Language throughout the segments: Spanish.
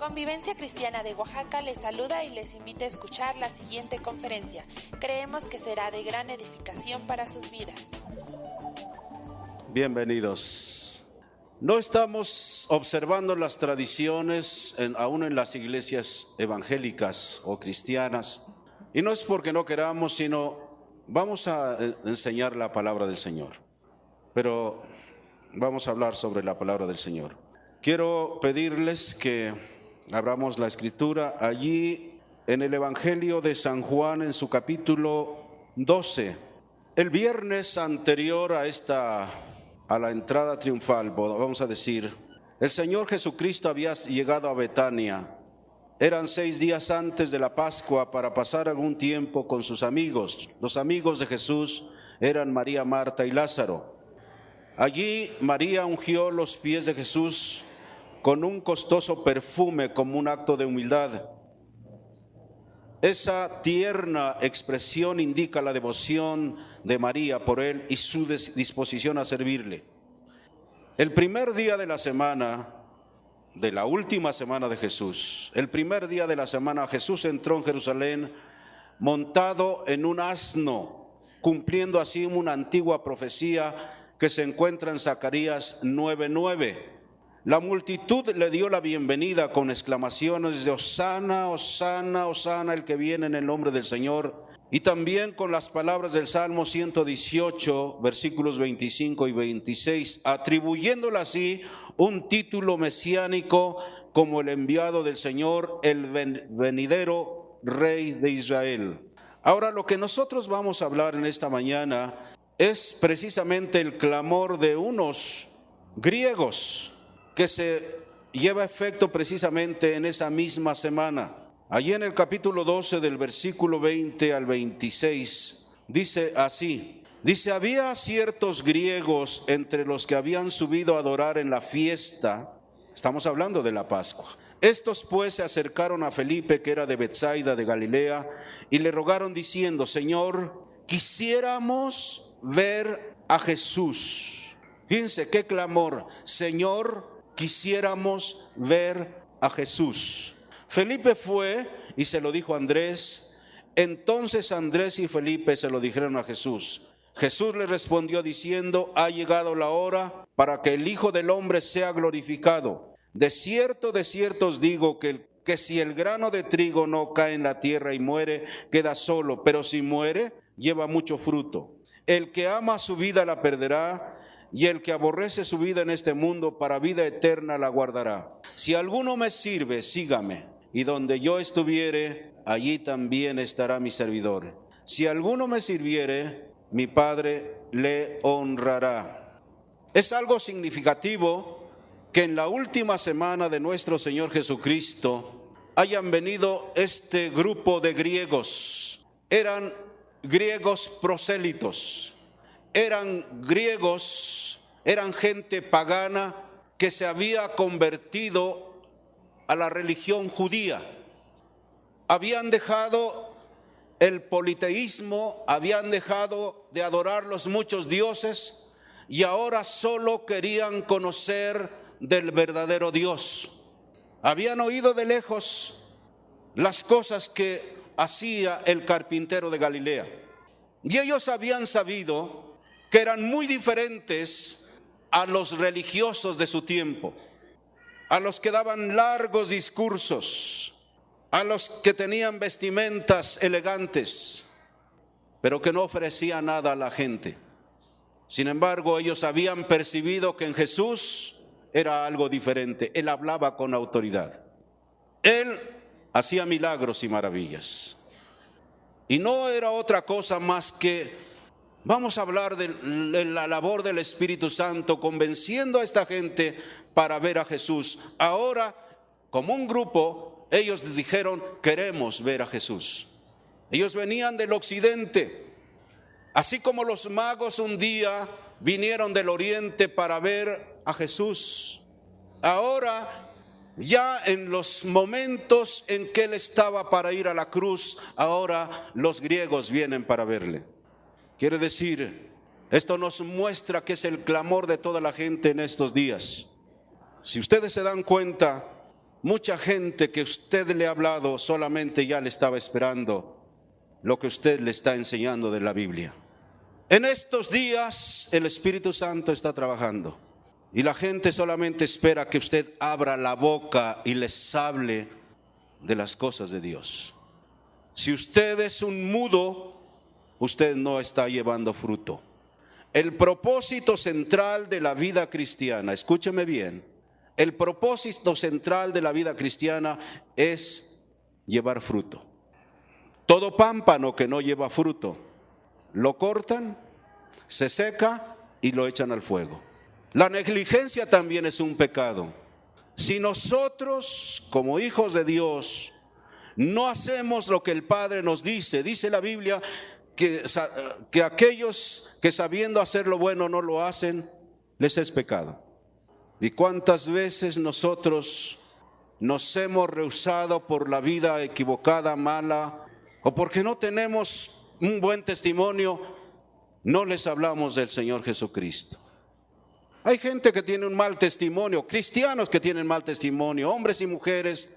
Convivencia Cristiana de Oaxaca les saluda y les invita a escuchar la siguiente conferencia. Creemos que será de gran edificación para sus vidas. Bienvenidos. No estamos observando las tradiciones aún en las iglesias evangélicas o cristianas. Y no es porque no queramos, sino vamos a enseñar la palabra del Señor. Pero vamos a hablar sobre la palabra del Señor. Quiero pedirles que abramos la escritura allí en el Evangelio de San Juan en su capítulo 12. El viernes anterior a la entrada triunfal, vamos a decir, el Señor Jesucristo había llegado a Betania. Eran 6 días antes de la Pascua para pasar algún tiempo con sus amigos. Los amigos de Jesús eran María, Marta y Lázaro. Allí María ungió los pies de Jesús con un costoso perfume como un acto de humildad. Esa tierna expresión indica la devoción de María por él y su disposición a servirle. El primer día de la semana, de la última semana de Jesús, el primer día de la semana, Jesús entró en Jerusalén montado en un asno, cumpliendo así una antigua profecía que se encuentra en Zacarías 9:9. La multitud le dio la bienvenida con exclamaciones de Hosana, Hosana, Hosana, el que viene en el nombre del Señor. Y también con las palabras del Salmo 118, versículos 25 y 26, atribuyéndole así un título mesiánico como el enviado del Señor, el venidero Rey de Israel. Ahora, lo que nosotros vamos a hablar en esta mañana es precisamente el clamor de unos griegos que se lleva a efecto precisamente en esa misma semana. Allí en el capítulo 12 del versículo 20 al 26 dice así, había ciertos griegos entre los que habían subido a adorar en la fiesta, estamos hablando de la Pascua. Estos pues se acercaron a Felipe, que era de Betsaida de Galilea, y le rogaron diciendo, Señor, quisiéramos ver a Jesús. Fíjense qué clamor, Señor, quisiéramos ver a Jesús. Felipe fue y se lo dijo a Andrés. Entonces Andrés y Felipe se lo dijeron a Jesús. Jesús le respondió diciendo, ha llegado la hora para que el Hijo del Hombre sea glorificado. De cierto os digo que si el grano de trigo no cae en la tierra y muere, queda solo, pero si muere, lleva mucho fruto. El que ama su vida la perderá, y el que aborrece su vida en este mundo para vida eterna la guardará. Si alguno me sirve, sígame, y donde yo estuviere, allí también estará mi servidor. Si alguno me sirviere, mi Padre le honrará. Es algo significativo que en la última semana de nuestro Señor Jesucristo hayan venido este grupo de griegos. Eran griegos prosélitos. Eran griegos, eran gente pagana que se había convertido a la religión judía. Habían dejado el politeísmo, habían dejado de adorar los muchos dioses y ahora solo querían conocer del verdadero Dios. Habían oído de lejos las cosas que hacía el carpintero de Galilea y ellos habían sabido que eran muy diferentes a los religiosos de su tiempo, a los que daban largos discursos, a los que tenían vestimentas elegantes, pero que no ofrecían nada a la gente. Sin embargo, ellos habían percibido que en Jesús era algo diferente. Él hablaba con autoridad. Él hacía milagros y maravillas. Y no era otra cosa más que vamos a hablar de la labor del Espíritu Santo, convenciendo a esta gente para ver a Jesús. Ahora, como un grupo, ellos dijeron, queremos ver a Jesús. Ellos venían del occidente, así como los magos un día vinieron del oriente para ver a Jesús. Ahora, ya en los momentos en que él estaba para ir a la cruz, ahora los griegos vienen para verle. Quiere decir, esto nos muestra que es el clamor de toda la gente en estos días. Si ustedes se dan cuenta, mucha gente que usted le ha hablado solamente ya le estaba esperando lo que usted le está enseñando de la Biblia. En estos días el Espíritu Santo está trabajando y la gente solamente espera que usted abra la boca y les hable de las cosas de Dios. Si usted es un mudo, usted no está llevando fruto. El propósito central de la vida cristiana, escúcheme bien, el propósito central de la vida cristiana es llevar fruto. Todo pámpano que no lleva fruto, lo cortan, se seca y lo echan al fuego. La negligencia también es un pecado. Si nosotros, como hijos de Dios, no hacemos lo que el Padre nos dice, dice la Biblia que aquellos que sabiendo hacer lo bueno no lo hacen, les es pecado. ¿Y cuántas veces nosotros nos hemos rehusado por la vida equivocada, mala, o porque no tenemos un buen testimonio, no les hablamos del Señor Jesucristo? Hay gente que tiene un mal testimonio, cristianos que tienen mal testimonio, hombres y mujeres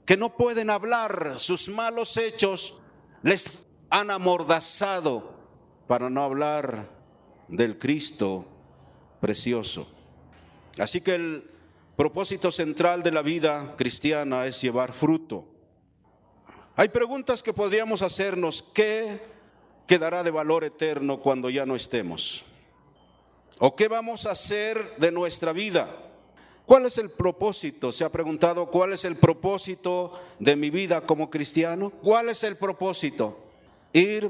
que no pueden hablar, sus malos hechos les han amordazado para no hablar del Cristo precioso. Así que el propósito central de la vida cristiana es llevar fruto. Hay preguntas que podríamos hacernos: ¿qué quedará de valor eterno cuando ya no estemos? ¿O qué vamos a hacer de nuestra vida? ¿Cuál es el propósito? ¿Se ha preguntado cuál es el propósito de mi vida como cristiano? ¿Cuál es el propósito? Ir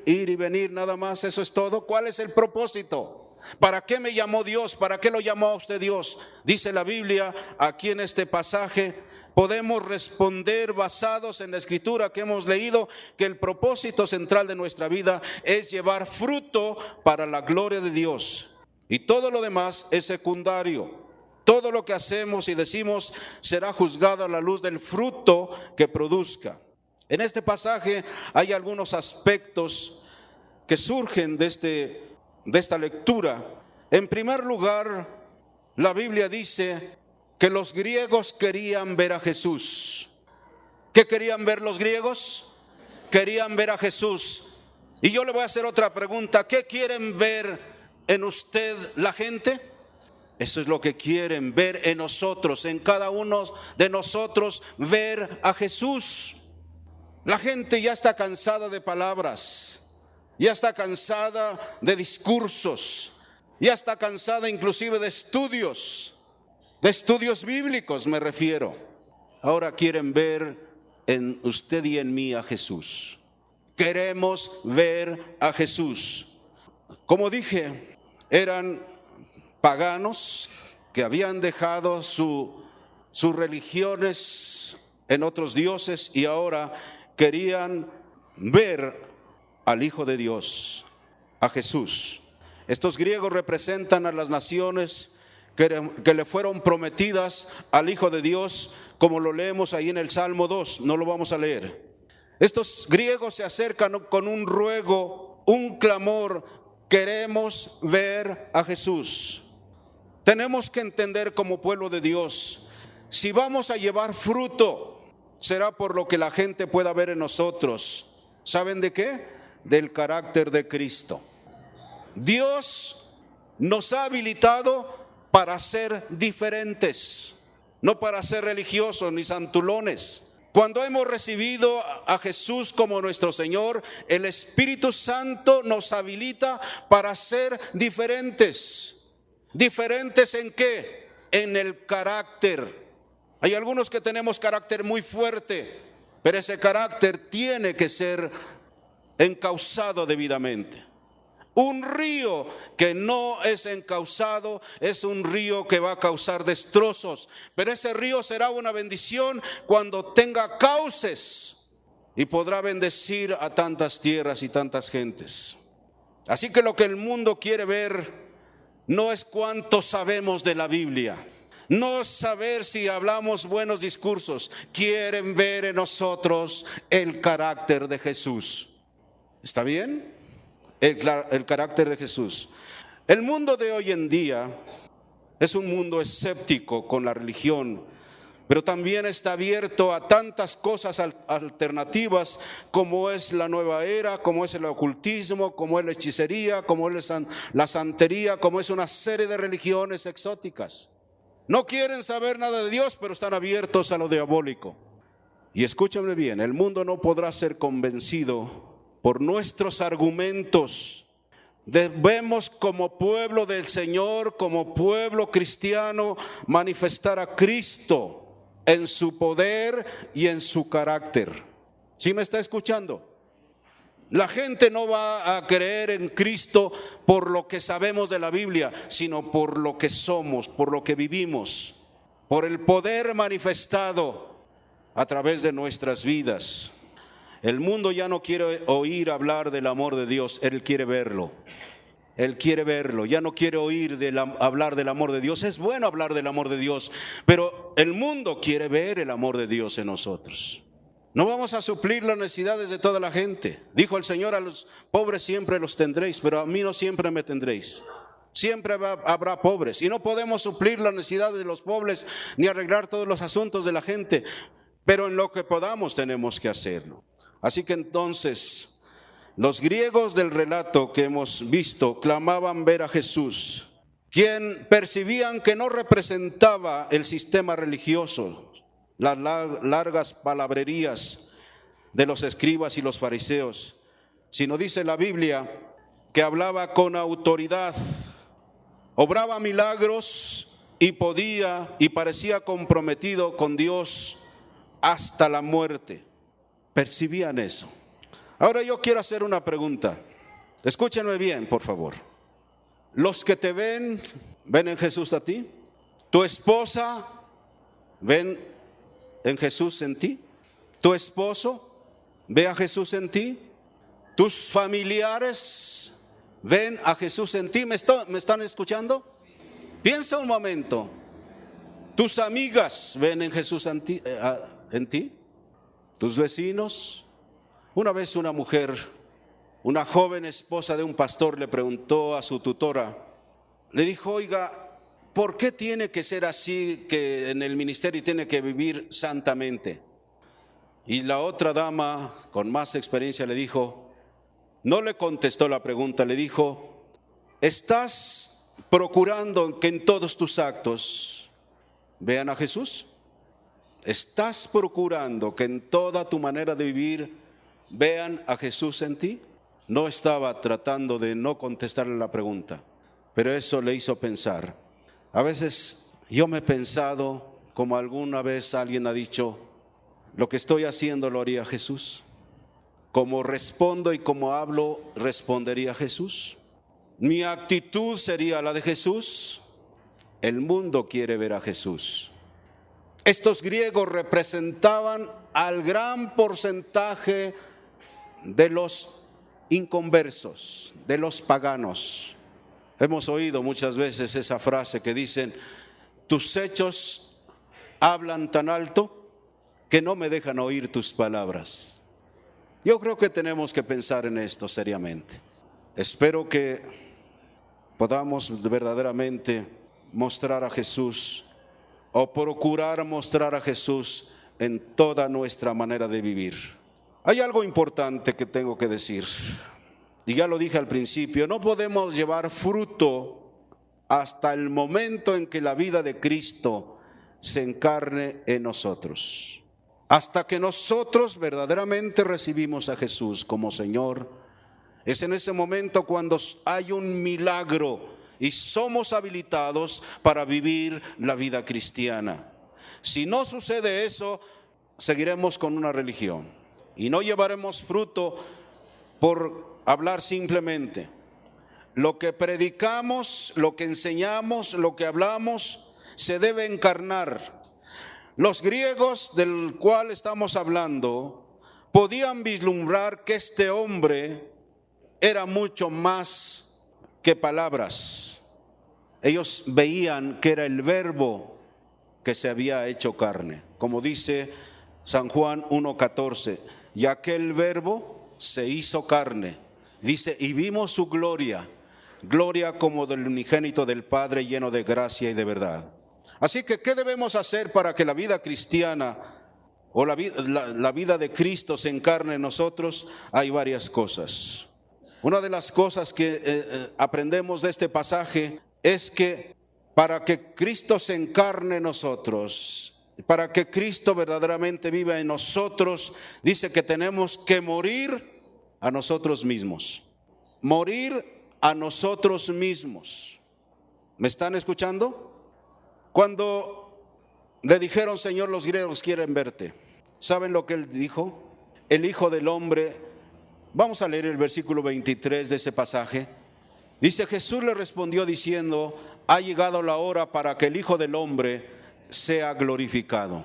y venir, nada más, eso es todo. ¿Cuál es el propósito? ¿Para qué me llamó Dios? ¿Para qué lo llamó a usted Dios? Dice la Biblia aquí en este pasaje. Podemos responder basados en la escritura que hemos leído que el propósito central de nuestra vida es llevar fruto para la gloria de Dios. Y todo lo demás es secundario. Todo lo que hacemos y decimos será juzgado a la luz del fruto que produzca. En este pasaje hay algunos aspectos que surgen de esta lectura. En primer lugar, la Biblia dice que los griegos querían ver a Jesús. ¿Qué querían ver los griegos? Querían ver a Jesús. Y yo le voy a hacer otra pregunta: ¿qué quieren ver en usted la gente? Eso es lo que quieren ver en nosotros, en cada uno de nosotros, ver a Jesús. La gente ya está cansada de palabras, ya está cansada de discursos, ya está cansada inclusive de estudios bíblicos me refiero. Ahora quieren ver en usted y en mí a Jesús. Queremos ver a Jesús. Como dije, eran paganos que habían dejado sus religiones en otros dioses y ahora querían ver al Hijo de Dios, a Jesús. Estos griegos representan a las naciones que le fueron prometidas al Hijo de Dios, como lo leemos ahí en el Salmo 2, no lo vamos a leer. Estos griegos se acercan con un ruego, un clamor: queremos ver a Jesús. Tenemos que entender como pueblo de Dios, si vamos a llevar fruto, será por lo que la gente pueda ver en nosotros. ¿Saben de qué? Del carácter de Cristo. Dios nos ha habilitado para ser diferentes, no para ser religiosos ni santulones. Cuando hemos recibido a Jesús como nuestro Señor, el Espíritu Santo nos habilita para ser diferentes. ¿Diferentes en qué? En el carácter. Hay algunos que tenemos carácter muy fuerte, pero ese carácter tiene que ser encauzado debidamente. Un río que no es encauzado es un río que va a causar destrozos, pero ese río será una bendición cuando tenga cauces y podrá bendecir a tantas tierras y tantas gentes. Así que lo que el mundo quiere ver no es cuánto sabemos de la Biblia, no es saber si hablamos buenos discursos. Quieren ver en nosotros el carácter de Jesús. ¿Está bien? El carácter de Jesús. El mundo de hoy en día es un mundo escéptico con la religión, pero también está abierto a tantas cosas alternativas como es la nueva era, como es el ocultismo, como es la hechicería, como es la santería, como es una serie de religiones exóticas. No quieren saber nada de Dios, pero están abiertos a lo diabólico. Y escúchame bien, el mundo no podrá ser convencido por nuestros argumentos. Debemos, como pueblo del Señor, como pueblo cristiano, manifestar a Cristo en su poder y en su carácter. ¿Sí me está escuchando? La gente no va a creer en Cristo por lo que sabemos de la Biblia, sino por lo que somos, por lo que vivimos, por el poder manifestado a través de nuestras vidas. El mundo ya no quiere oír hablar del amor de Dios, él quiere verlo. Él quiere verlo, ya no quiere oír hablar del amor de Dios. Es bueno hablar del amor de Dios, pero el mundo quiere ver el amor de Dios en nosotros. No vamos a suplir las necesidades de toda la gente. Dijo el Señor: a los pobres siempre los tendréis, pero a mí no siempre me tendréis. Siempre habrá pobres, y no podemos suplir las necesidades de los pobres ni arreglar todos los asuntos de la gente, pero en lo que podamos tenemos que hacerlo. Así que entonces, los griegos del relato que hemos visto clamaban ver a Jesús, quien percibían que no representaba el sistema religioso, las largas palabrerías de los escribas y los fariseos, sino, dice la Biblia, que hablaba con autoridad, obraba milagros y parecía comprometido con Dios hasta la muerte. Percibían eso. Ahora yo quiero hacer una pregunta. Escúchenme bien, por favor. Los que te ven en Jesús a ti. ¿Tu esposa ven en Jesús en ti? ¿Tu esposo ve a Jesús en ti? ¿Tus familiares ven a Jesús en ti? ¿Me están escuchando? Piensa un momento. ¿Tus amigas ven en Jesús en ti? ¿Tus vecinos? Una vez una mujer, una joven esposa de un pastor, le preguntó a su tutora, le dijo: oiga, ¿por qué tiene que ser así, que en el ministerio tiene que vivir santamente? Y la otra dama, con más experiencia, le dijo, no le contestó la pregunta, le dijo: ¿estás procurando que en todos tus actos vean a Jesús? ¿Estás procurando que en toda tu manera de vivir vean a Jesús en ti? No estaba tratando de no contestarle la pregunta, pero eso le hizo pensar. A veces yo me he pensado, como alguna vez alguien ha dicho, lo que estoy haciendo lo haría Jesús. Como respondo y como hablo, respondería Jesús. Mi actitud sería la de Jesús. El mundo quiere ver a Jesús. Estos griegos representaban al gran porcentaje de los inconversos, de los paganos. Hemos oído muchas veces esa frase que dicen: tus hechos hablan tan alto que no me dejan oír tus palabras. Yo creo que tenemos que pensar en esto seriamente. Espero que podamos verdaderamente mostrar a Jesús, o procurar mostrar a Jesús en toda nuestra manera de vivir. Hay algo importante que tengo que decir, y ya lo dije al principio: no podemos llevar fruto hasta el momento en que la vida de Cristo se encarne en nosotros. Hasta que nosotros verdaderamente recibimos a Jesús como Señor, es en ese momento cuando hay un milagro y somos habilitados para vivir la vida cristiana. Si no sucede eso, seguiremos con una religión y no llevaremos fruto por hablar simplemente. Lo que predicamos, lo que enseñamos, lo que hablamos, se debe encarnar. Los griegos del cual estamos hablando podían vislumbrar que este hombre era mucho más que palabras. Ellos veían que era el Verbo que se había hecho carne. Como dice San Juan 1:14, y aquel Verbo se hizo carne. Dice, y vimos su gloria, gloria como del unigénito del Padre, lleno de gracia y de verdad. Así que, ¿qué debemos hacer para que la vida cristiana o la vida de Cristo se encarne en nosotros? Hay varias cosas. Una de las cosas que aprendemos de este pasaje es que para que Cristo se encarne en nosotros, para que Cristo verdaderamente viva en nosotros, dice que tenemos que morir a nosotros mismos. Morir a nosotros mismos. ¿Me están escuchando? Cuando le dijeron, Señor, los griegos quieren verte, ¿saben lo que él dijo? El Hijo del Hombre, vamos a leer el versículo 23 de ese pasaje. Dice, Jesús le respondió diciendo, ha llegado la hora para que el Hijo del Hombre sea glorificado.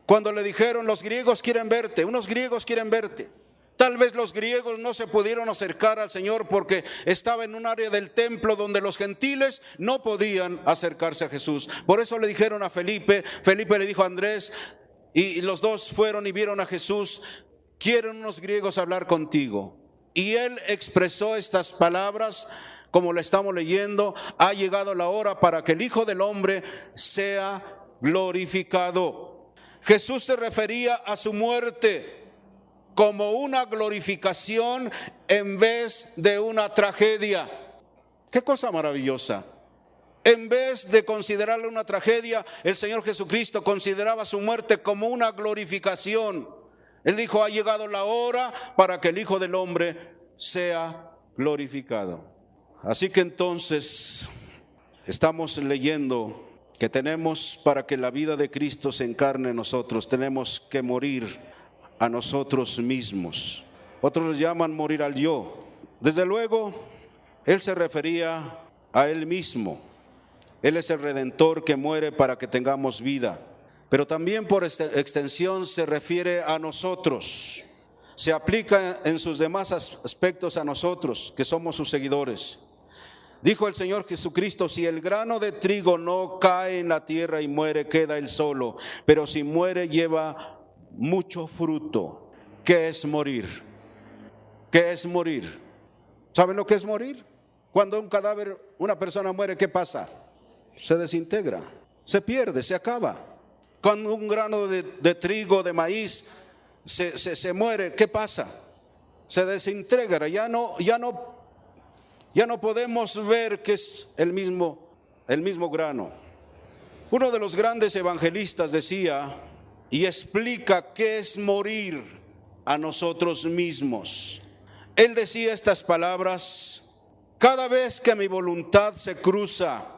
Cuando le dijeron, los griegos quieren verte, unos griegos quieren verte. Tal vez los griegos no se pudieron acercar al Señor porque estaba en un área del templo donde los gentiles no podían acercarse a Jesús. Por eso le dijeron a Felipe, Felipe le dijo a Andrés, y los dos fueron y vieron a Jesús, quieren unos griegos hablar contigo. Y él expresó estas palabras, como le estamos leyendo, ha llegado la hora para que el Hijo del Hombre sea glorificado. Jesús se refería a su muerte como una glorificación en vez de una tragedia. ¡Qué cosa maravillosa! En vez de considerarla una tragedia, el Señor Jesucristo consideraba su muerte como una glorificación. Él dijo, ha llegado la hora para que el Hijo del Hombre sea glorificado. Así que entonces estamos leyendo que tenemos, para que la vida de Cristo se encarne en nosotros, tenemos que morir a nosotros mismos. Otros les llaman morir al yo. Desde luego, él se refería a él mismo. Él es el Redentor que muere para que tengamos vida. Pero también por extensión se refiere a nosotros. Se aplica en sus demás aspectos a nosotros, que somos sus seguidores. Dijo el Señor Jesucristo, si el grano de trigo no cae en la tierra y muere, queda él solo. Pero si muere, lleva mucho fruto. ¿Qué es morir? ¿Qué es morir? ¿Saben lo que es morir? Cuando un cadáver, una persona muere, ¿qué pasa? Se desintegra, se pierde, se acaba. Cuando un grano de trigo, de maíz, se muere, ¿qué pasa? Se desintegra, ya no podemos ver que es el mismo grano. Uno de los grandes evangelistas decía y explica qué es morir a nosotros mismos. Él decía estas palabras: cada vez que mi voluntad se cruza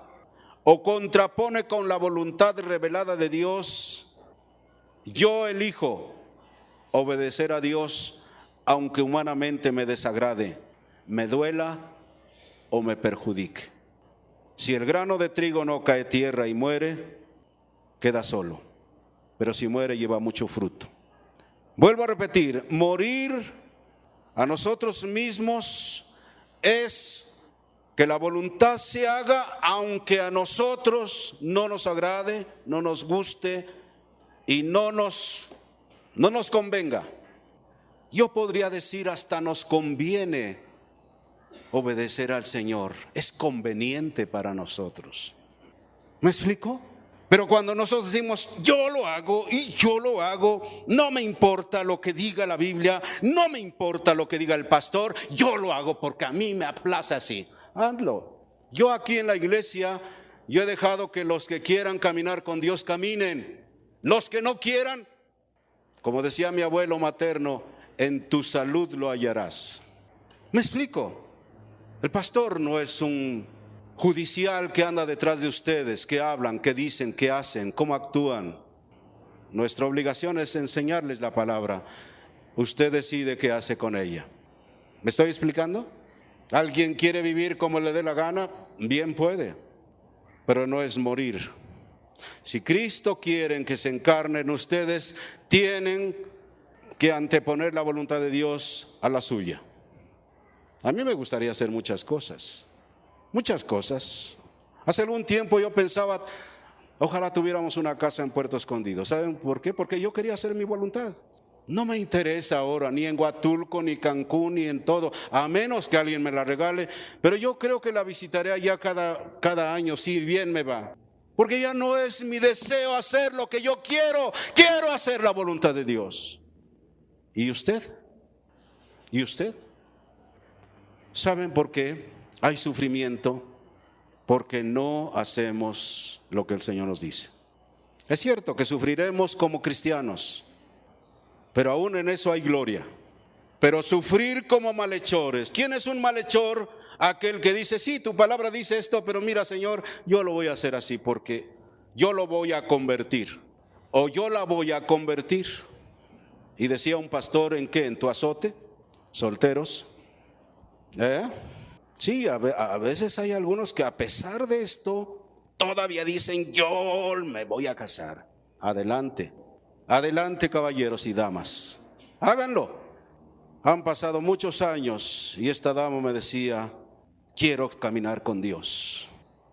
o contrapone con la voluntad revelada de Dios, yo elijo obedecer a Dios, aunque humanamente me desagrade, me duela o me perjudique. Si el grano de trigo no cae a tierra y muere, queda solo. Pero si muere, lleva mucho fruto. Vuelvo a repetir, morir a nosotros mismos es que la voluntad se haga aunque a nosotros no nos agrade, no nos guste y no nos convenga. Yo podría decir hasta nos conviene obedecer al Señor, es conveniente para nosotros. ¿Me explico? Pero cuando nosotros decimos, yo lo hago y yo lo hago, no me importa lo que diga la Biblia, no me importa lo que diga el pastor, yo lo hago porque a mí me place así. Hazlo. Yo aquí en la iglesia, yo he dejado que los que quieran caminar con Dios caminen. Los que no quieran, como decía mi abuelo materno, en tu salud lo hallarás. ¿Me explico? El pastor no es un judicial que anda detrás de ustedes, que hablan, que dicen, que hacen, cómo actúan. Nuestra obligación es enseñarles la palabra. Usted decide qué hace con ella. ¿Me estoy explicando? ¿Alguien quiere vivir como le dé la gana? Bien puede, pero no es morir. Si Cristo quiere que se encarne en ustedes, tienen que anteponer la voluntad de Dios a la suya. A mí me gustaría hacer muchas cosas. Hace algún tiempo yo pensaba, ojalá tuviéramos una casa en Puerto Escondido. ¿Saben por qué? Porque yo quería hacer mi voluntad. No me interesa ahora ni en Huatulco, ni Cancún, ni en todo, a menos que alguien me la regale. Pero yo creo que la visitaré allá cada año, si bien me va. Porque ya no es mi deseo hacer lo que yo quiero. Quiero hacer la voluntad de Dios. ¿Y usted? ¿Y usted? ¿Saben por qué hay sufrimiento? Porque no hacemos lo que el Señor nos dice. Es cierto que sufriremos como cristianos, pero aún en eso hay gloria. Pero sufrir como malhechores. ¿Quién es un malhechor? Aquel que dice, sí, tu palabra dice esto, pero mira, Señor, yo lo voy a hacer así porque yo lo voy a convertir. O yo la voy a convertir. Y decía un pastor, ¿en qué? ¿En tu azote? Solteros. Sí, a veces hay algunos que a pesar de esto todavía dicen, yo me voy a casar. Adelante, adelante, caballeros y damas, háganlo. Han pasado muchos años y esta dama me decía, quiero caminar con Dios.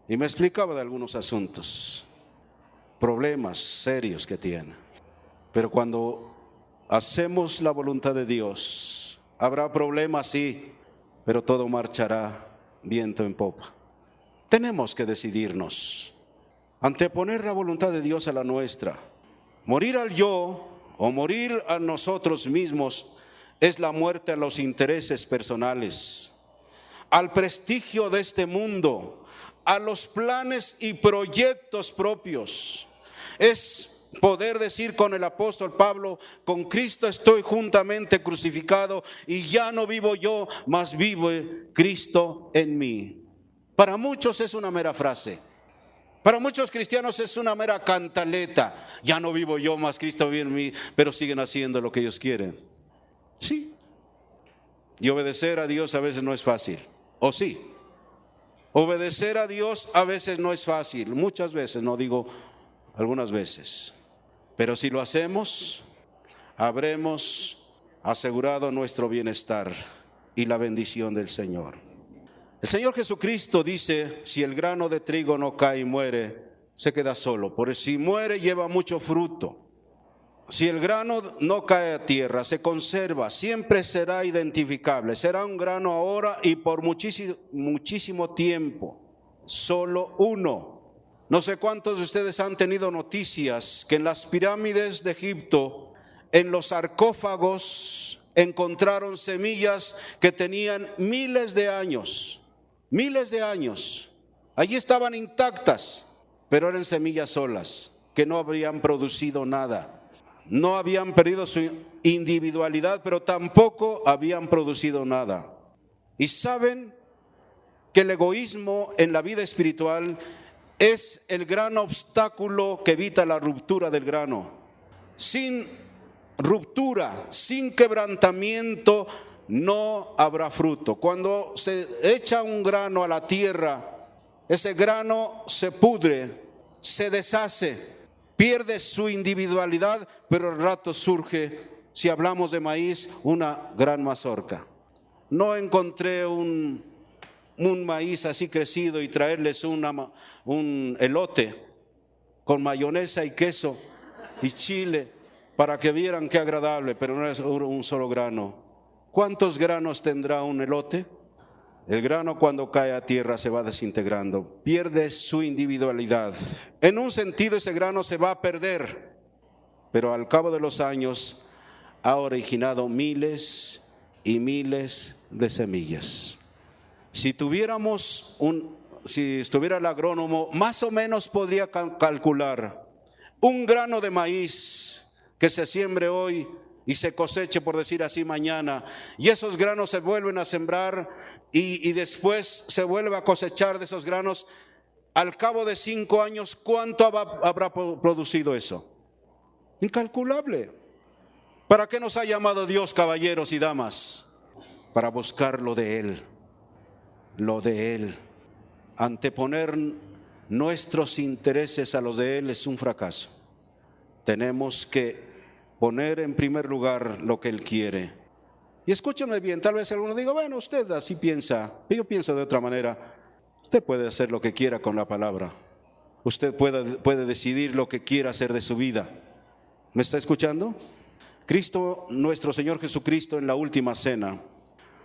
Y me explicaba de algunos asuntos, problemas serios que tiene. Pero cuando hacemos la voluntad de Dios, habrá problemas, sí, pero todo marchará viento en popa. Tenemos que decidirnos, anteponer la voluntad de Dios a la nuestra. Morir al yo o morir a nosotros mismos es la muerte a los intereses personales, al prestigio de este mundo, a los planes y proyectos propios. Es poder decir con el apóstol Pablo, con Cristo estoy juntamente crucificado y ya no vivo yo, mas vive Cristo en mí. Para muchos es una mera frase. Para muchos cristianos es una mera cantaleta. Ya no vivo yo, mas Cristo vive en mí, pero siguen haciendo lo que ellos quieren. Sí. Y obedecer a Dios a veces no es fácil. ¿O sí? Obedecer a Dios a veces no es fácil. Muchas veces, no digo algunas veces. Pero si lo hacemos, habremos asegurado nuestro bienestar y la bendición del Señor. El Señor Jesucristo dice, si el grano de trigo no cae y muere, se queda solo. Porque si muere, lleva mucho fruto. Si el grano no cae a tierra, se conserva, siempre será identificable. Será un grano ahora y por muchísimo tiempo. Solo uno. No sé cuántos de ustedes han tenido noticias que en las pirámides de Egipto, en los sarcófagos, encontraron semillas que tenían miles de años. Miles de años. Allí estaban intactas, pero eran semillas solas, que no habrían producido nada. No habían perdido su individualidad, pero tampoco habían producido nada. Y saben que el egoísmo en la vida espiritual es el gran obstáculo que evita la ruptura del grano. Sin ruptura, sin quebrantamiento, no habrá fruto. Cuando se echa un grano a la tierra, ese grano se pudre, se deshace, pierde su individualidad, pero al rato surge, si hablamos de maíz, una gran mazorca. No encontré un maíz así crecido y traerles un elote con mayonesa y queso y chile para que vieran qué agradable, pero no es un solo grano. ¿Cuántos granos tendrá un elote? El grano cuando cae a tierra se va desintegrando, pierde su individualidad. En un sentido ese grano se va a perder, pero al cabo de los años ha originado miles y miles de semillas. Si estuviera el agrónomo, más o menos podría calcular un grano de maíz que se siembre hoy y se coseche, por decir así, mañana, y esos granos se vuelven a sembrar y después se vuelve a cosechar de esos granos. Al cabo de 5 años, ¿cuánto habrá producido eso? Incalculable. ¿Para qué nos ha llamado Dios, caballeros y damas? Para buscar lo de Él. Lo de Él. Anteponer nuestros intereses a los de Él es un fracaso. Tenemos que poner en primer lugar lo que Él quiere. Y escúchame bien, tal vez alguno diga, bueno, usted así piensa, yo pienso de otra manera. Usted puede hacer lo que quiera con la palabra. Usted puede decidir lo que quiera hacer de su vida. ¿Me está escuchando? Cristo, nuestro Señor Jesucristo, en la última cena,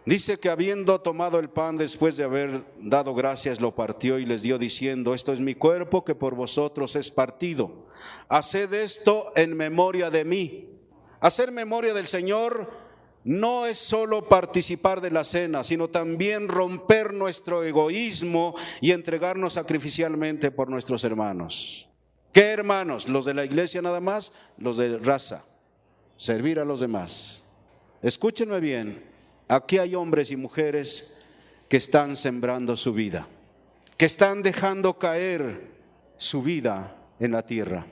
Dice que habiendo tomado el pan, después de haber dado gracias, lo partió y les dio diciendo: esto es mi cuerpo que por vosotros es partido. Haced esto en memoria de mí. Hacer memoria del Señor no es solo participar de la cena, sino también romper nuestro egoísmo y entregarnos sacrificialmente por nuestros hermanos. ¿Qué hermanos? ¿Los de la iglesia nada más? Los de raza. Servir a los demás. Escúchenme bien. Aquí hay hombres y mujeres que están sembrando su vida, que están dejando caer su vida en la tierra.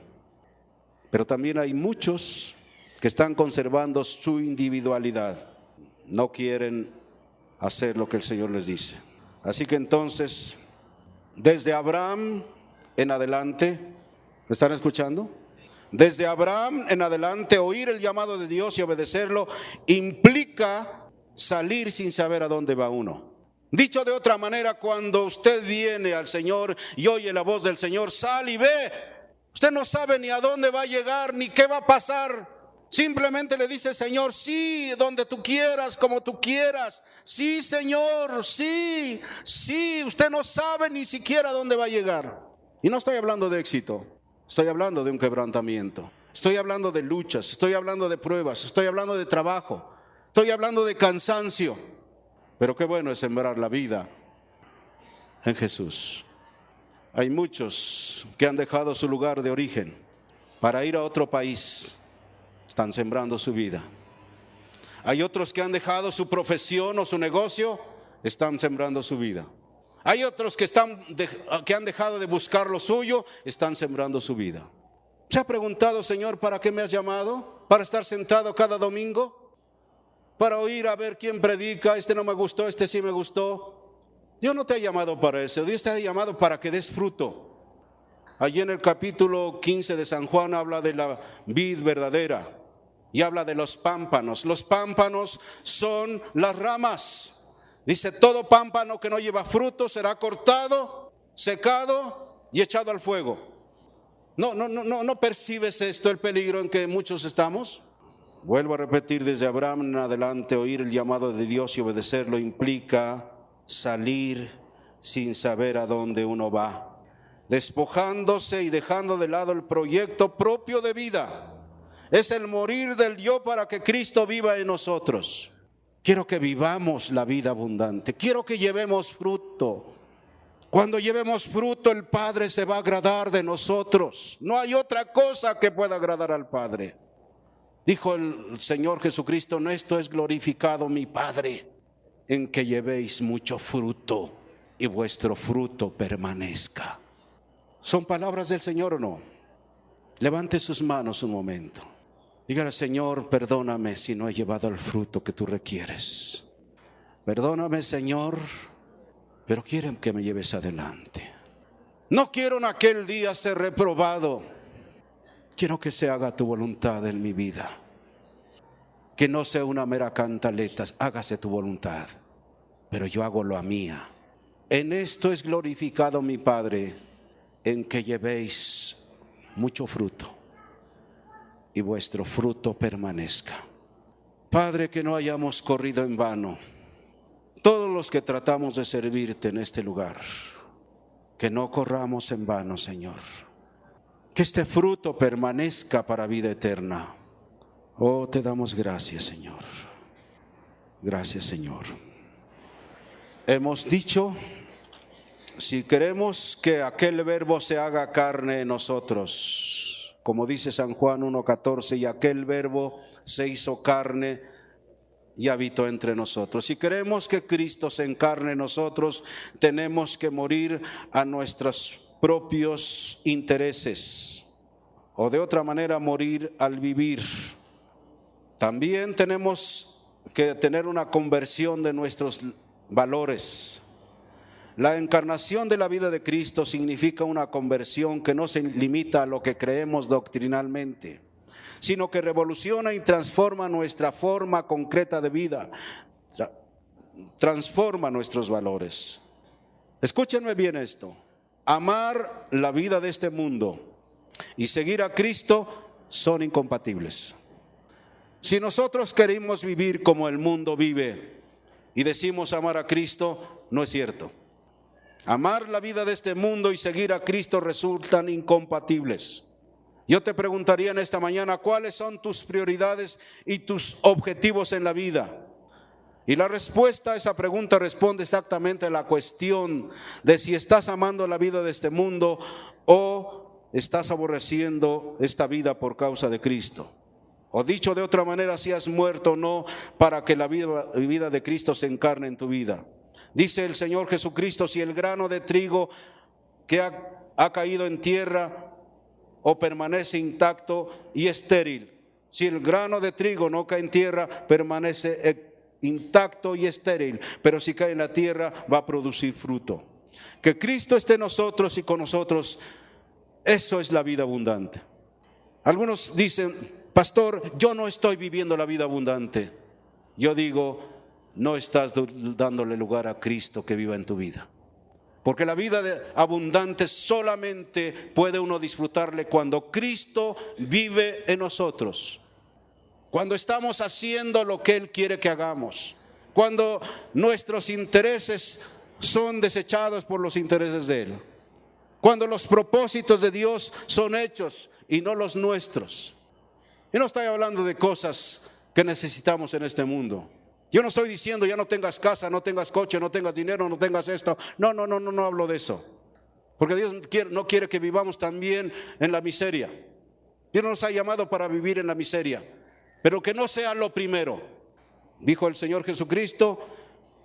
Pero también hay muchos que están conservando su individualidad. No quieren hacer lo que el Señor les dice. Así que entonces, desde Abraham en adelante, ¿me están escuchando? Desde Abraham en adelante, oír el llamado de Dios y obedecerlo implica salir sin saber a dónde va uno. Dicho de otra manera, cuando usted viene al Señor y oye la voz del Señor, sal y ve. Usted no sabe ni a dónde va a llegar, ni qué va a pasar. Simplemente le dice: Señor, sí, donde tú quieras, como tú quieras. Sí, Señor, sí, sí. Usted no sabe ni siquiera a dónde va a llegar. Y no estoy hablando de éxito, estoy hablando de un quebrantamiento. Estoy hablando de luchas, estoy hablando de pruebas, estoy hablando de trabajo, estoy hablando de cansancio. Pero qué bueno es sembrar la vida en Jesús. Hay muchos que han dejado su lugar de origen para ir a otro país. Están sembrando su vida. Hay otros que han dejado su profesión o su negocio. Están sembrando su vida. Hay otros que han dejado de buscar lo suyo. Están sembrando su vida. ¿Se ha preguntado: Señor, ¿para qué me has llamado? ¿Para estar sentado cada domingo? ¿Para oír a ver quién predica? Este no me gustó, este sí me gustó. Dios no te ha llamado para eso. Dios te ha llamado para que des fruto. Allí en el capítulo 15 de San Juan habla de la vid verdadera y habla de los pámpanos. Los pámpanos son las ramas. Dice: todo pámpano que no lleva fruto será cortado, secado y echado al fuego. ¿No percibes esto, el peligro en que muchos estamos? Vuelvo a repetir, desde Abraham en adelante, oír el llamado de Dios y obedecerlo implica salir sin saber a dónde uno va, despojándose y dejando de lado el proyecto propio de vida. Es el morir del yo para que Cristo viva en nosotros. Quiero que vivamos la vida abundante, quiero que llevemos fruto. Cuando llevemos fruto, el Padre se va a agradar de nosotros. No hay otra cosa que pueda agradar al Padre. Dijo el Señor Jesucristo: en esto es glorificado mi Padre, en que llevéis mucho fruto y vuestro fruto permanezca. ¿Son palabras del Señor o no? Levante sus manos un momento. Dígale: Señor, perdóname si no he llevado el fruto que tú requieres. Perdóname, Señor, pero quiero que me lleves adelante. No quiero en aquel día ser reprobado. Quiero que se haga tu voluntad en mi vida. Que no sea una mera cantaleta. Hágase tu voluntad, pero yo hago lo mía. En esto es glorificado mi Padre, en que llevéis mucho fruto y vuestro fruto permanezca. Padre, que no hayamos corrido en vano. Todos los que tratamos de servirte en este lugar, que no corramos en vano, Señor. Que este fruto permanezca para vida eterna. Oh, te damos gracias, Señor. Gracias, Señor. Hemos dicho, si queremos que aquel verbo se haga carne en nosotros, como dice San Juan 1:14, y aquel verbo se hizo carne y habitó entre nosotros. Si queremos que Cristo se encarne en nosotros, tenemos que morir a nuestros propios intereses, o de otra manera morir al vivir. También tenemos que tener una conversión de nuestros valores. La encarnación de la vida de Cristo significa una conversión que no se limita a lo que creemos doctrinalmente, sino que revoluciona y transforma nuestra forma concreta de vida, transforma nuestros valores. Escúchenme bien esto: amar la vida de este mundo y seguir a Cristo son incompatibles. Si nosotros queremos vivir como el mundo vive, y decimos amar a Cristo, no es cierto. Amar la vida de este mundo y seguir a Cristo resultan incompatibles. Yo te preguntaría en esta mañana, ¿cuáles son tus prioridades y tus objetivos en la vida? Y la respuesta a esa pregunta responde exactamente a la cuestión de si estás amando la vida de este mundo o estás aborreciendo esta vida por causa de Cristo. O dicho de otra manera, si has muerto o no para que la vida de Cristo se encarne en tu vida. Dice el Señor Jesucristo, si el grano de trigo que ha caído en tierra o permanece intacto y estéril. Si el grano de trigo no cae en tierra, permanece intacto y estéril, pero si cae en la tierra va a producir fruto. Que Cristo esté en nosotros y con nosotros, eso es la vida abundante. Algunos dicen, pastor, yo no estoy viviendo la vida abundante. Yo digo, no estás dándole lugar a Cristo que viva en tu vida. Porque la vida abundante solamente puede uno disfrutarle cuando Cristo vive en nosotros. Cuando estamos haciendo lo que Él quiere que hagamos. Cuando nuestros intereses son desechados por los intereses de Él. Cuando los propósitos de Dios son hechos y no los nuestros. Y no estoy hablando de cosas que necesitamos en este mundo. Yo no estoy diciendo ya no tengas casa, no tengas coche, no tengas dinero, no tengas esto. No hablo de eso. Porque Dios no quiere que vivamos también en la miseria. Dios nos ha llamado para vivir en la miseria, pero que no sea lo primero. Dijo el Señor Jesucristo,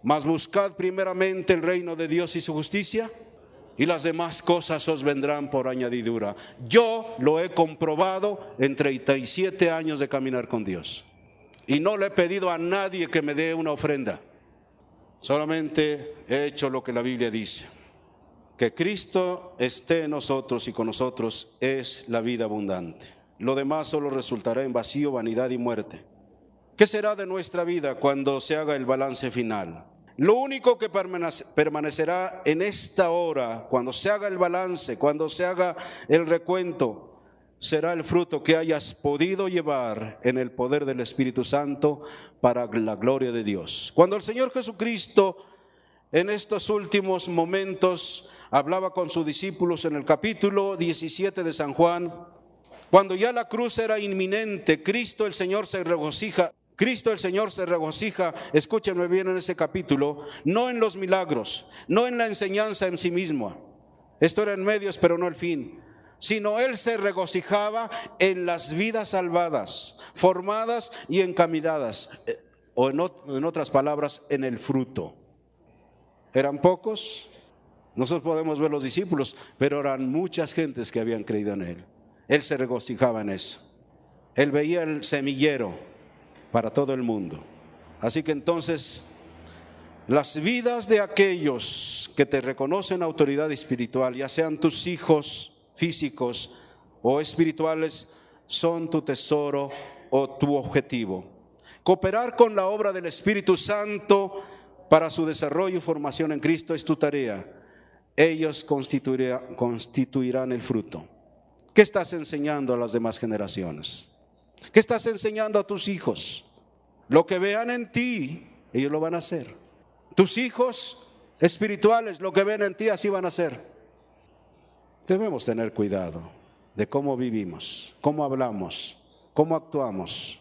mas buscad primeramente el reino de Dios y su justicia, y las demás cosas os vendrán por añadidura. Yo lo he comprobado en 37 años de caminar con Dios. Y no le he pedido a nadie que me dé una ofrenda. Solamente he hecho lo que la Biblia dice. Que Cristo esté en nosotros y con nosotros es la vida abundante. Lo demás solo resultará en vacío, vanidad y muerte. ¿Qué será de nuestra vida cuando se haga el balance final? Lo único que permanecerá en esta hora, cuando se haga el balance, cuando se haga el recuento, será el fruto que hayas podido llevar en el poder del Espíritu Santo para la gloria de Dios. Cuando el Señor Jesucristo en estos últimos momentos hablaba con sus discípulos en el capítulo 17 de San Juan, cuando ya la cruz era inminente, Cristo el Señor se regocija, escúchenme bien en ese capítulo, no en los milagros, no en la enseñanza en sí misma, esto era en medios pero no el fin, sino Él se regocijaba en las vidas salvadas, formadas y encaminadas, o en otras palabras, en el fruto. ¿Eran pocos? Nosotros podemos ver los discípulos, pero eran muchas gentes que habían creído en Él. Él se regocijaba en eso. Él veía el semillero para todo el mundo. Así que entonces, las vidas de aquellos que te reconocen autoridad espiritual, ya sean tus hijos físicos o espirituales, son tu tesoro o tu objetivo. Cooperar con la obra del Espíritu Santo para su desarrollo y formación en Cristo es tu tarea. Ellos constituirán el fruto. ¿Qué estás enseñando a las demás generaciones? ¿Qué estás enseñando a tus hijos? Lo que vean en ti, ellos lo van a hacer. Tus hijos espirituales, lo que ven en ti, así van a hacer. Debemos tener cuidado de cómo vivimos, cómo hablamos, cómo actuamos.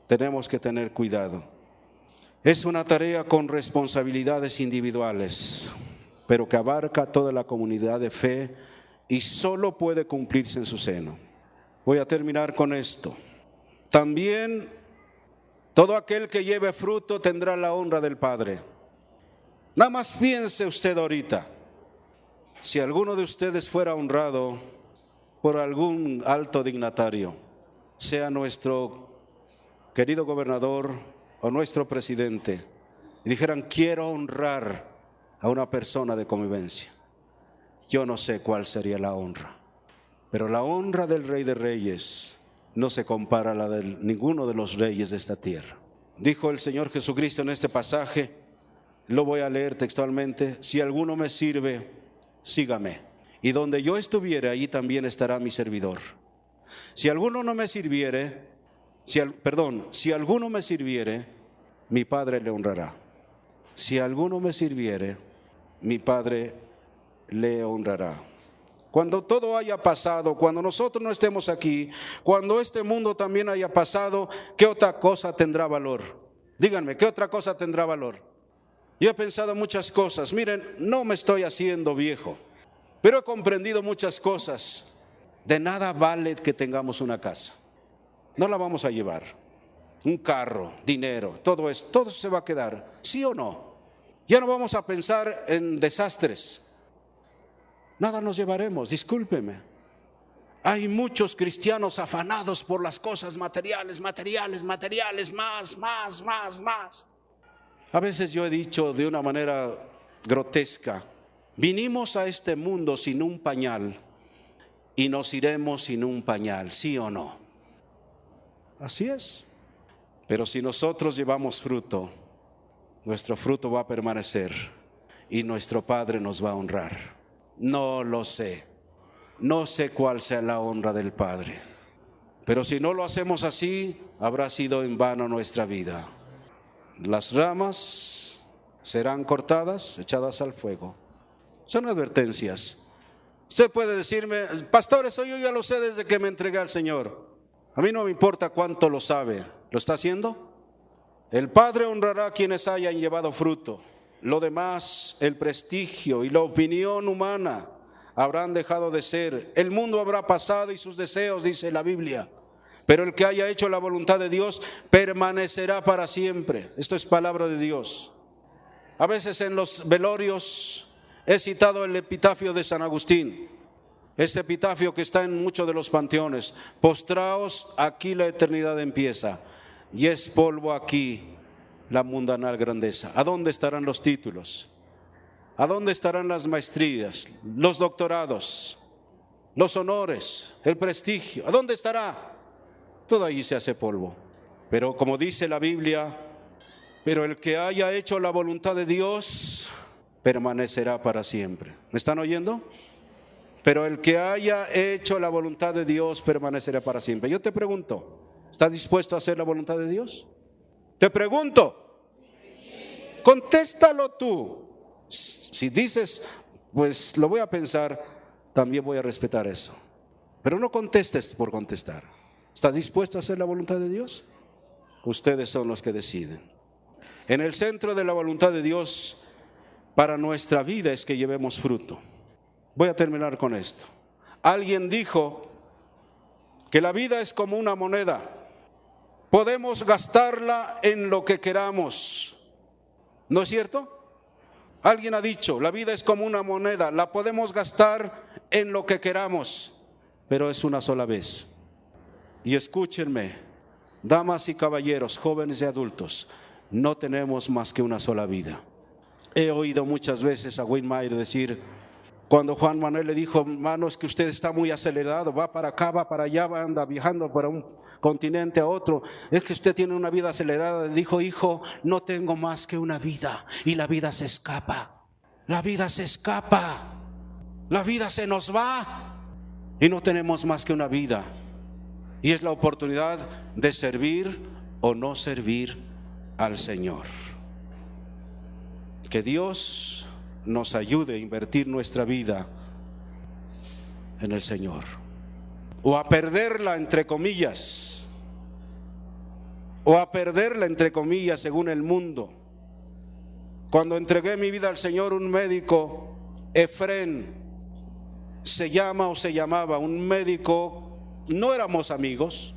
Tenemos que tener cuidado. Es una tarea con responsabilidades individuales, pero que abarca toda la comunidad de fe y solo puede cumplirse en su seno. Voy a terminar con esto. También todo aquel que lleve fruto tendrá la honra del Padre. Nada más piense usted ahorita. Si alguno de ustedes fuera honrado por algún alto dignatario, sea nuestro querido gobernador o nuestro presidente, y dijeran, quiero honrar a una persona de convivencia, yo no sé cuál sería la honra, pero la honra del Rey de Reyes no se compara a la de ninguno de los reyes de esta tierra. Dijo el Señor Jesucristo en este pasaje, lo voy a leer textualmente, si alguno me sirve, sígame, y donde yo estuviere, allí también estará mi servidor. Si alguno no me sirviere, si alguno me sirviere, mi Padre le honrará. si alguno me sirviere, mi Padre le honrará. Cuando todo haya pasado, cuando nosotros no estemos aquí, cuando este mundo también haya pasado, ¿qué otra cosa tendrá valor? Díganme, ¿qué otra cosa tendrá valor? Yo he pensado muchas cosas. Miren, no me estoy haciendo viejo, pero he comprendido muchas cosas. De nada vale que tengamos una casa. No la vamos a llevar. Un carro, dinero, todo eso, todo se va a quedar. ¿Sí o no? Ya no vamos a pensar en desastres. Nada nos llevaremos, discúlpeme. Hay muchos cristianos afanados por las cosas materiales, más. A veces yo he dicho de una manera grotesca, vinimos a este mundo sin un pañal y nos iremos sin un pañal, ¿sí o no? Así es. Pero si nosotros llevamos fruto, nuestro fruto va a permanecer y nuestro Padre nos va a honrar. No lo sé. No sé cuál sea la honra del Padre. Pero si no lo hacemos así, habrá sido en vano nuestra vida. Las ramas serán cortadas, echadas al fuego. Son advertencias. Usted puede decirme, pastor, eso yo ya lo sé desde que me entregué al Señor. A mí no me importa cuánto lo sabe. ¿Lo está haciendo? El Padre honrará a quienes hayan llevado fruto. Lo demás, el prestigio y la opinión humana habrán dejado de ser. El mundo habrá pasado y sus deseos, dice la Biblia. Pero el que haya hecho la voluntad de Dios permanecerá para siempre. Esto es palabra de Dios. A veces en los velorios he citado el epitafio de San Agustín. Ese epitafio que está en muchos de los panteones. Postraos, aquí la eternidad empieza. Y es polvo aquí la mundanal grandeza. ¿A dónde estarán los títulos? ¿A dónde estarán las maestrías, los doctorados, los honores, el prestigio? ¿A dónde estará? Todo allí se hace polvo. Pero como dice la Biblia, pero el que haya hecho la voluntad de Dios permanecerá para siempre. ¿Me están oyendo? Pero el que haya hecho la voluntad de Dios permanecerá para siempre. Yo te pregunto, ¿estás dispuesto a hacer la voluntad de Dios? Te pregunto, contéstalo tú. Si dices, pues lo voy a pensar, también voy a respetar eso. Pero no contestes por contestar. ¿Estás dispuesto a hacer la voluntad de Dios? Ustedes son los que deciden. En el centro de la voluntad de Dios para nuestra vida es que llevemos fruto. Voy a terminar con esto. Alguien dijo que la vida es como una moneda. Podemos gastarla en lo que queramos. ¿No es cierto? Alguien ha dicho, la vida es como una moneda, la podemos gastar en lo que queramos, pero es una sola vez. Y escúchenme, damas y caballeros, jóvenes y adultos, no tenemos más que una sola vida. He oído muchas veces a Wayne Mayer decir, cuando Juan Manuel le dijo, hermano, es que usted está muy acelerado, va para acá, va para allá, anda viajando para un continente a otro, es que usted tiene una vida acelerada. Le dijo, hijo, no tengo más que una vida y la vida se escapa, la vida se escapa, la vida se nos va y no tenemos más que una vida. Y es la oportunidad de servir o no servir al Señor. Que Dios nos ayude a invertir nuestra vida en el Señor, o a perderla entre comillas, según el mundo. Cuando entregué mi vida al Señor, un médico, Efrén se llamaba, un médico, no éramos amigos,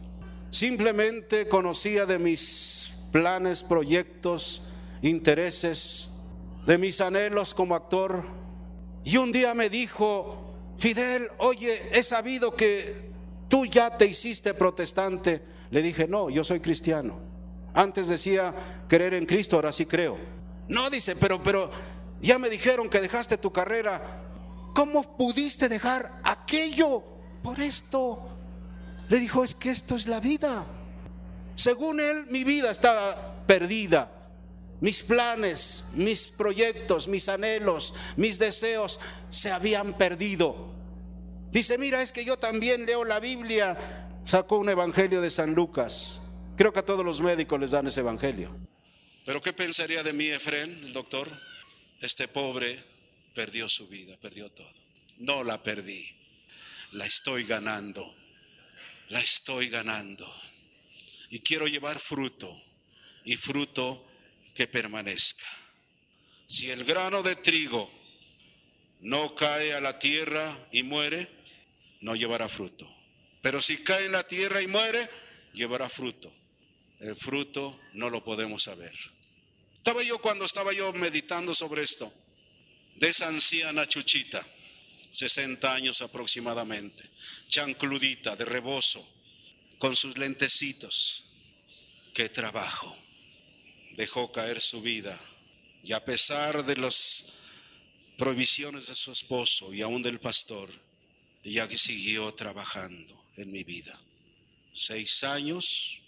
simplemente conocía de mis planes, proyectos, intereses, de mis anhelos como actor. Y un día me dijo, Fidel, oye, he sabido que tú ya te hiciste protestante. Le dije, no, yo soy cristiano. Antes decía creer en Cristo, ahora sí creo. No, dice, pero ya me dijeron que dejaste tu carrera. ¿Cómo pudiste dejar aquello por esto? Le dijo, es que esto es la vida. Según él, mi vida estaba perdida. Mis planes, mis proyectos, mis anhelos, mis deseos se habían perdido. Dice, mira, es que yo también leo la Biblia. Sacó un evangelio de San Lucas. Creo que a todos los médicos les dan ese evangelio. Pero ¿qué pensaría de mí, Efrén, el doctor? Este pobre perdió su vida, perdió todo. No la perdí, la estoy ganando, la estoy ganando. Y quiero llevar fruto, y fruto que permanezca. Si el grano de trigo no cae a la tierra y muere, no llevará fruto. Pero si cae en la tierra y muere, llevará fruto. El fruto no lo podemos saber. Cuando estaba yo meditando sobre esto, de esa anciana Chuchita, 60 años aproximadamente, chancludita, de rebozo, con sus lentecitos. Qué trabajo. Dejó caer su vida, y a pesar de las prohibiciones de su esposo y aún del pastor, ella siguió trabajando en mi vida. 6 años,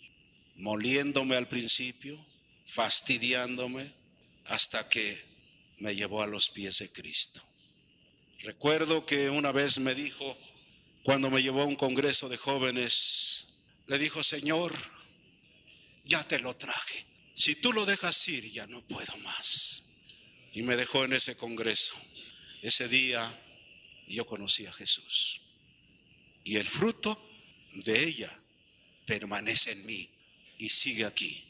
moliéndome al principio, fastidiándome, hasta que me llevó a los pies de Cristo. Recuerdo que una vez me dijo, cuando me llevó a un congreso de jóvenes, le dijo: Señor, ya te lo traje. Si tú lo dejas ir, ya no puedo más. Y me dejó en ese congreso. Ese día yo conocí a Jesús. Y el fruto de ella permanece en mí y sigue aquí.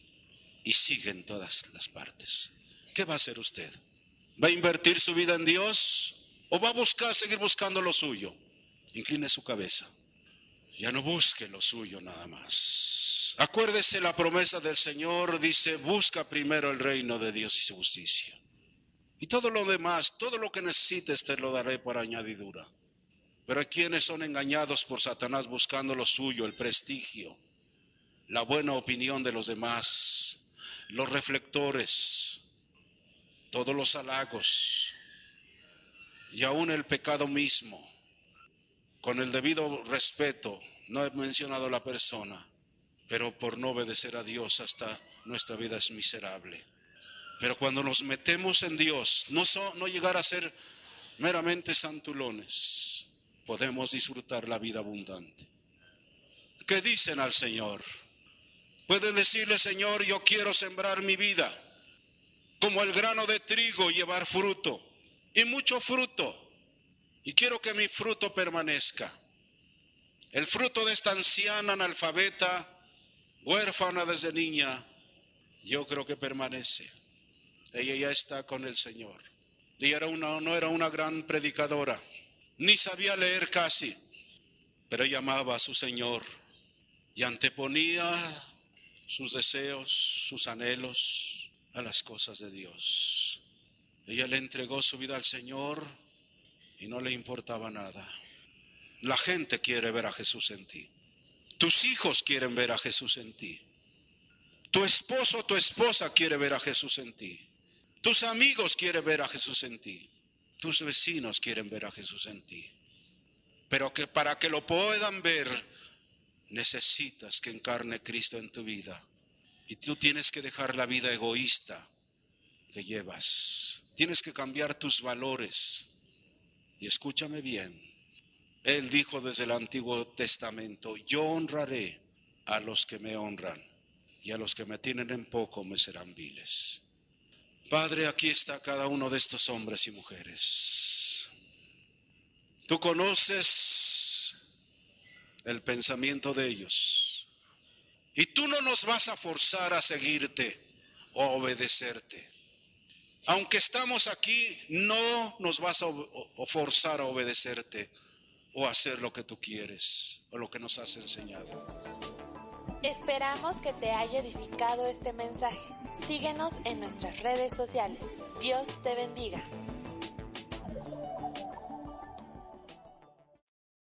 Y sigue en todas las partes. ¿Qué va a hacer usted? ¿Va a invertir su vida en Dios o va a seguir buscando lo suyo? Incline su cabeza. Ya no busque lo suyo nada más. Acuérdese la promesa del Señor, dice: busca primero el reino de Dios y su justicia. Y todo lo demás, todo lo que necesites te lo daré por añadidura. Pero hay quienes son engañados por Satanás buscando lo suyo, el prestigio, la buena opinión de los demás, los reflectores, todos los halagos y aún el pecado mismo. Con el debido respeto, no he mencionado a la persona, pero por no obedecer a Dios hasta nuestra vida es miserable. Pero cuando nos metemos en Dios, no llegar a ser meramente santulones, podemos disfrutar la vida abundante. ¿Qué dicen al Señor? Pueden decirle: Señor, yo quiero sembrar mi vida como el grano de trigo, llevar fruto, y mucho fruto. Y quiero que mi fruto permanezca. El fruto de esta anciana analfabeta, huérfana desde niña, yo creo que permanece. Ella ya está con el Señor. Ella no era una gran predicadora, ni sabía leer casi, pero ella amaba a su Señor y anteponía sus deseos, sus anhelos a las cosas de Dios. Ella le entregó su vida al Señor y no le importaba nada. La gente quiere ver a Jesús en ti. Tus hijos quieren ver a Jesús en ti. Tu esposo o tu esposa quiere ver a Jesús en ti. Tus amigos quieren ver a Jesús en ti. Tus vecinos quieren ver a Jesús en ti. Pero que para que lo puedan ver, necesitas que encarne Cristo en tu vida. Y tú tienes que dejar la vida egoísta que llevas. Tienes que cambiar tus valores. Y escúchame bien. Él dijo desde el Antiguo Testamento: yo honraré a los que me honran, y a los que me tienen en poco me serán viles. Padre, aquí está cada uno de estos hombres y mujeres. Tú conoces el pensamiento de ellos, y tú no nos vas a forzar a seguirte o a obedecerte. Aunque estamos aquí, no nos vas a forzar a obedecerte o a hacer lo que tú quieres o lo que nos has enseñado. Esperamos que te haya edificado este mensaje. Síguenos en nuestras redes sociales. Dios te bendiga.